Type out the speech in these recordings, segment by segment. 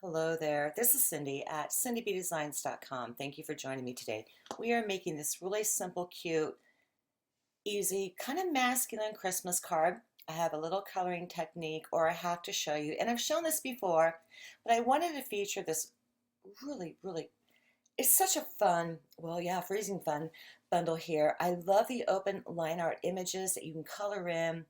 Hello there, this is Cindy at cindybdesigns.com. Thank you for joining me today. We are making this really simple, cute, easy, kind of masculine Christmas card. I have a little coloring technique or a hack to show you, and I've shown this before, but I wanted to feature this really, it's such a fun, well, yeah, freezing fun bundle here. I love the open line art images that you can color in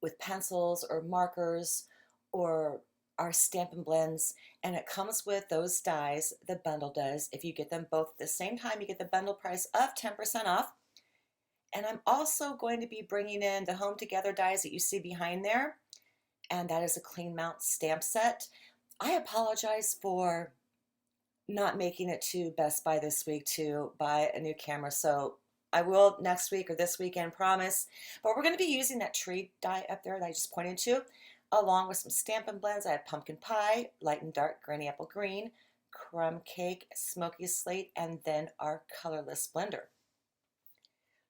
with pencils or markers or our Stampin Blends, and it comes with those dies, the bundle does. If you get them both at the same time, you get the bundle price of 10% off. And I'm also going to be bringing in the Home Together dies that you see behind there, and that is a clean mount stamp set. I apologize for not making it to Best Buy this week to buy a new camera, so I will next week or this weekend, promise. But we're going to be using that tree die up there that I just pointed to, along with some Stampin' Blends. I have pumpkin pie, light and dark granny apple green, crumb cake, smoky slate, and then our colorless blender.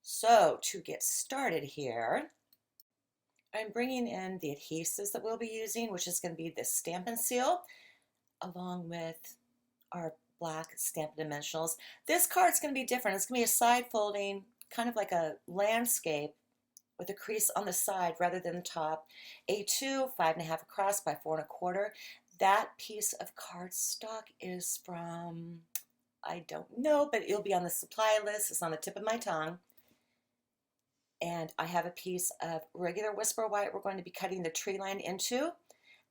So to get started here, I'm bringing in the adhesives that we'll be using, which is going to be the Stampin' Seal, along with our black Stampin' Dimensionals. This card's going to be different. It's going to be a side folding, kind of like a landscape with a crease on the side rather than the top. A2, 5.5 across by 4.25. That piece of cardstock is from, I don't know, but it'll be on the supply list. It's on the tip of my tongue. And I have a piece of regular Whisper White we're going to be cutting the tree line into.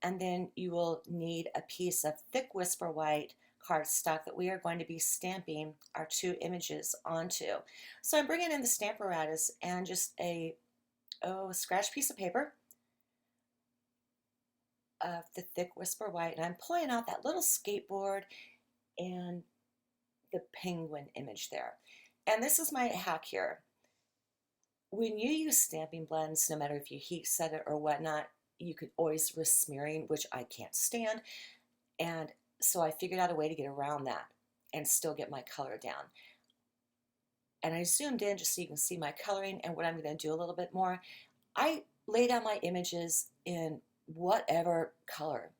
And then you will need a piece of thick Whisper White cardstock that we are going to be stamping our two images onto. So I'm bringing in the stamp apparatus and just a scratch piece of paper of the thick Whisper White, and I'm pulling out that little skateboard and the penguin image there. And this is my hack here. When you use Stampin' Blends, no matter if you heat set it or whatnot, you could always risk smearing, which I can't stand. And so I figured out a way to get around that and still get my color down. And I zoomed in just so you can see my coloring and what I'm going to do a little bit more. I lay down my images in whatever color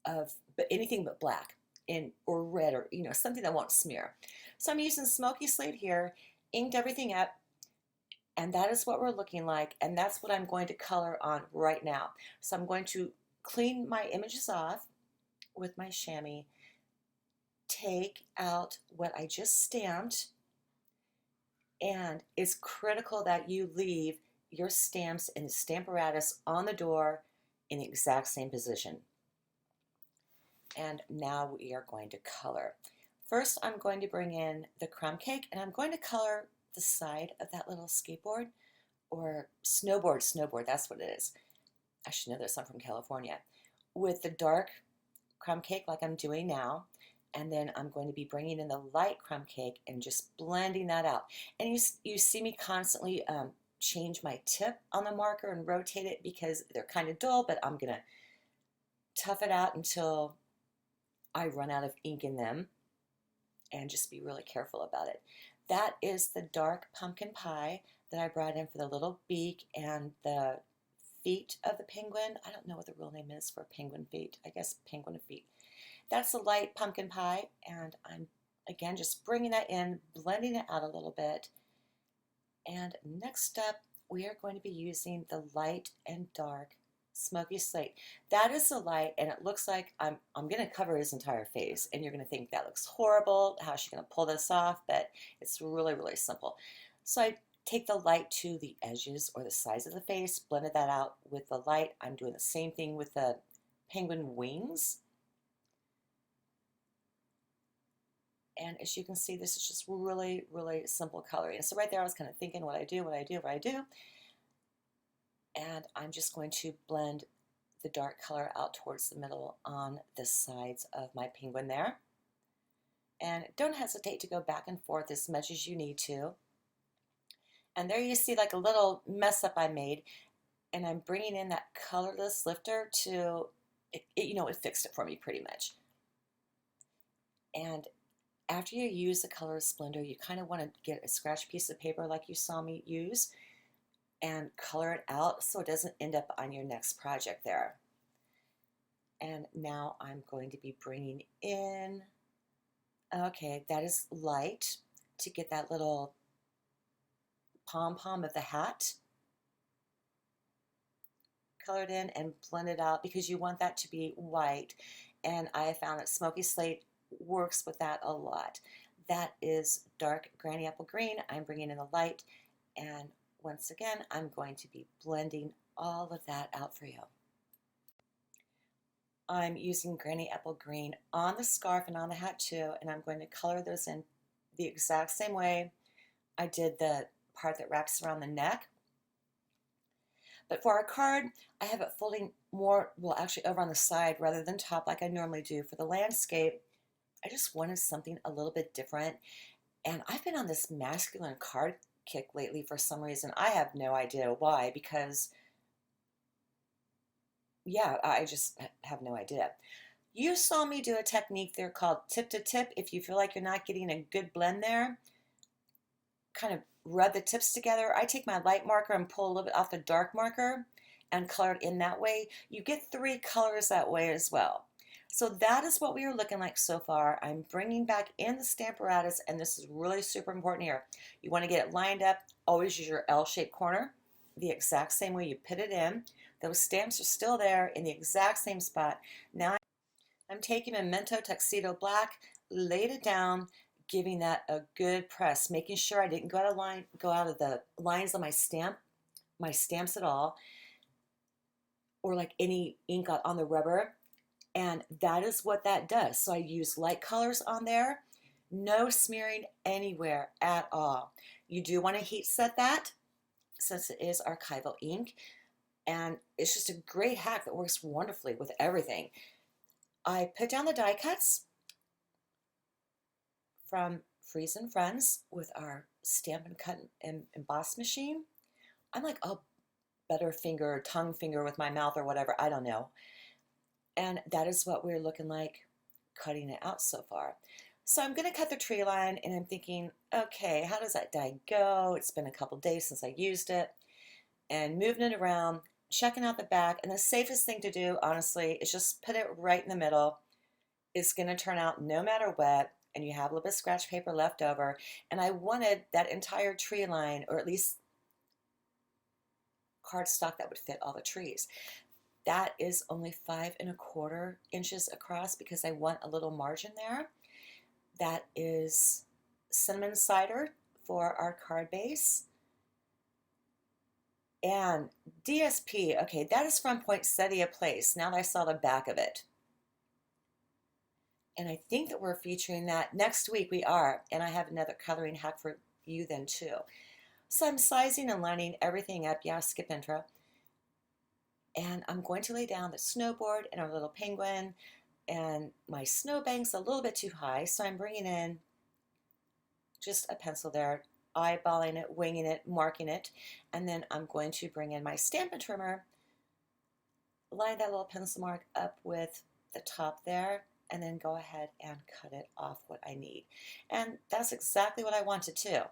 of, but anything but black or red or something that won't smear. So I'm using smoky slate here, inked everything up, and that is what we're looking like, and that's what I'm going to color on right now. So I'm going to clean my images off with my chamois, take out what I just stamped, and it's critical that you leave your stamps and the stamp apparatus on the door in the exact same position. And now we are going to color. First, I'm going to bring in the crumb cake, and I'm going to color the side of that little skateboard or snowboard, that's what it is. I should know this, I'm from California. With the dark crumb cake like I'm doing now, and then I'm going to be bringing in the light crumb cake and just blending that out. And you see me constantly change my tip on the marker and rotate it because they're kind of dull, but I'm going to tough it out until I run out of ink in them, and just be really careful about it. That is the dark pumpkin pie that I brought in for the little beak and the feet of the penguin. I don't know what the real name is for penguin feet. I guess penguin feet. That's the light pumpkin pie, and I'm again just bringing that in, blending it out a little bit. And next up, we are going to be using the light and dark smoky slate. That is the light, and it looks like I'm going to cover his entire face, and you're going to think that looks horrible. How's she going to pull this off? But it's really simple. So I take the light to the edges or the sides of the face, blended that out with the light. I'm doing the same thing with the penguin wings. And as you can see, this is just really simple coloring. So right there, I was kind of thinking what I do. And I'm just going to blend the dark color out towards the middle on the sides of my penguin there. And don't hesitate to go back and forth as much as you need to. And there you see like a little mess up I made. And I'm bringing in that colorless lifter to, it fixed it for me pretty much. And after you use the colorless blender, you kind of want to get a scratch piece of paper like you saw me use and color it out so it doesn't end up on your next project there. And now I'm going to be bringing in, okay, that is light to get that little pom-pom of the hat colored in and blended out because you want that to be white. And I have found that smoky slate works with that a lot. That is dark granny apple green. I'm bringing in the light, and once again, I'm going to be blending all of that out for you. I'm using granny apple green on the scarf and on the hat too, and I'm going to color those in the exact same way I did the part that wraps around the neck. But for our card, I have it folding more, well, actually over on the side rather than top like I normally do. For the landscape, I just wanted something a little bit different. And I've been on this masculine card kick lately for some reason. I have no idea why, because, yeah, I just have no idea. You saw me do a technique there called tip to tip. If you feel like you're not getting a good blend there, kind of rub the tips together. I take my light marker and pull a little bit off the dark marker and color it in that way. You get 3 colors that way as well. So that is what we are looking like so far. I'm bringing back in the Stamparatus, and this is really super important here. You want to get it lined up. Always use your L-shaped corner the exact same way you put it in. Those stamps are still there in the exact same spot. Now I'm taking Memento Tuxedo Black, laid it down, giving that a good press, making sure I didn't go out of the lines on my stamps at all, or like any ink on the rubber. And that is what that does. So I use light colors on there, no smearing anywhere at all. You do want to heat set that since it is archival ink, and it's just a great hack that works wonderfully with everything. I put down the die cuts from Freezin Fun with our Stampin' Cut and Emboss machine. I'm like a butterfinger, tongue finger with my mouth or whatever, I don't know. And that is what we're looking like cutting it out so far. So I'm going to cut the tree line, and I'm thinking, okay, how does that die go? It's been a couple days since I used it. And moving it around, checking out the back, and the safest thing to do, honestly, is just put it right in the middle. It's going to turn out no matter what, and you have a little bit of scratch paper left over. And I wanted that entire tree line, or at least cardstock that would fit all the trees. That is only 5¼ inches across because I want a little margin there. That is cinnamon cider for our card base. And DSP, okay, that is from Poinsettia Place, now that I saw the back of it. And I think that we're featuring that next week. We are, and I have another coloring hack for you then too. So I'm sizing and lining everything up. Yeah, skip intro. And I'm going to lay down the snowboard and our little penguin, and my snowbank's a little bit too high, so I'm bringing in just a pencil there, eyeballing it, winging it, marking it, and then I'm going to bring in my Stampin' Trimmer, line that little pencil mark up with the top there, and then go ahead and cut it off what I need. And that's exactly what I wanted too.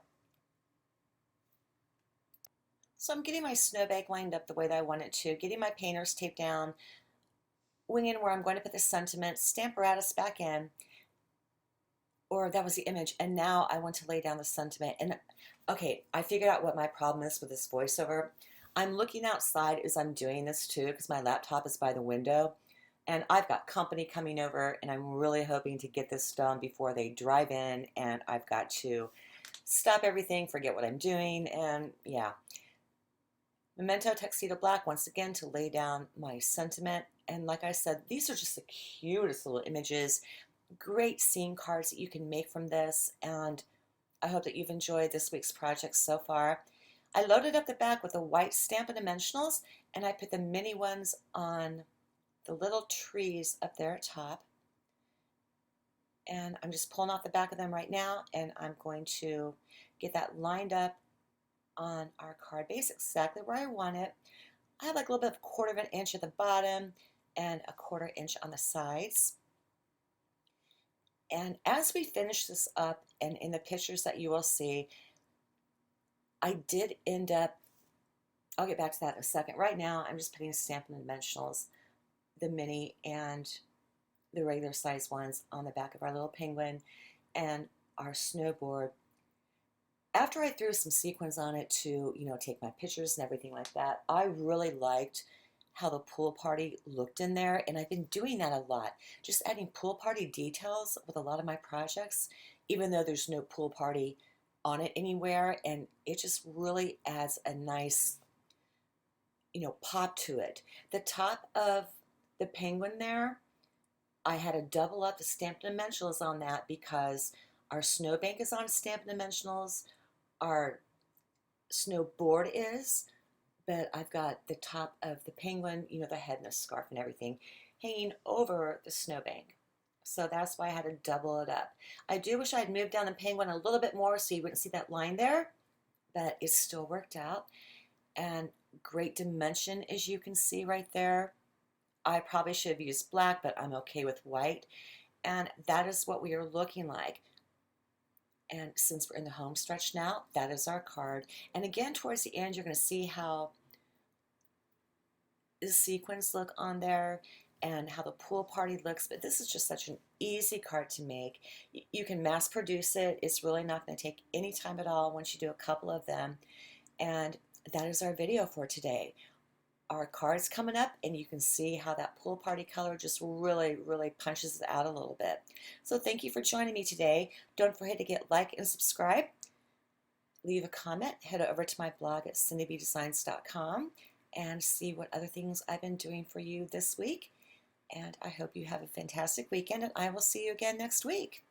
So I'm getting my snowbank lined up the way that I want it to, getting my painters taped down, winging where I'm going to put the sentiment, Stamparatus back in, or that was the image, and now I want to lay down the sentiment. And okay, I figured out what my problem is with this voiceover. I'm looking outside as I'm doing this too, because my laptop is by the window, and I've got company coming over, and I'm really hoping to get this done before they drive in, and I've got to stop everything, forget what I'm doing, and yeah. Memento Tuxedo Black, once again, to lay down my sentiment. And like I said, these are just the cutest little images. Great scene cards that you can make from this. And I hope that you've enjoyed this week's project so far. I loaded up the back with the white Stampin' Dimensionals, and I put the mini ones on the little trees up there at top. And I'm just pulling off the back of them right now, and I'm going to get that lined up on our card base exactly where I want it. I have like a little bit of 1/4 inch at the bottom and a 1/4 inch on the sides. And as we finish this up, and in the pictures that you will see, I did end up, I'll get back to that in a second. Right now, I'm just putting Stampin' Dimensionals the mini and the regular size ones on the back of our little penguin and our snowboard. After I threw some sequins on it to, take my pictures and everything like that, I really liked how the pool party looked in there, and I've been doing that a lot, just adding pool party details with a lot of my projects, even though there's no pool party on it anywhere, and it just really adds a nice, pop to it. The top of the penguin there, I had to double up the Stampin' Dimensionals on that because our snowbank is on Stampin' Dimensionals, our snowboard is, but I've got the top of the penguin, the head and the scarf and everything, hanging over the snowbank. So that's why I had to double it up. I do wish I had moved down the penguin a little bit more so you wouldn't see that line there, but it still worked out. And great dimension, as you can see right there. I probably should have used black, but I'm okay with white. And that is what we are looking like. And since we're in the home stretch now, that is our card. And again, towards the end, you're going to see how the sequins look on there and how the pool party looks. But this is just such an easy card to make. You can mass produce it. It's really not going to take any time at all once you do a couple of them. And that is our video for today. Our card's coming up, and you can see how that pool party color just really, really punches it out a little bit. So thank you for joining me today. Don't forget to like and subscribe. Leave a comment. Head over to my blog at cindybdesigns.com and see what other things I've been doing for you this week. And I hope you have a fantastic weekend, and I will see you again next week.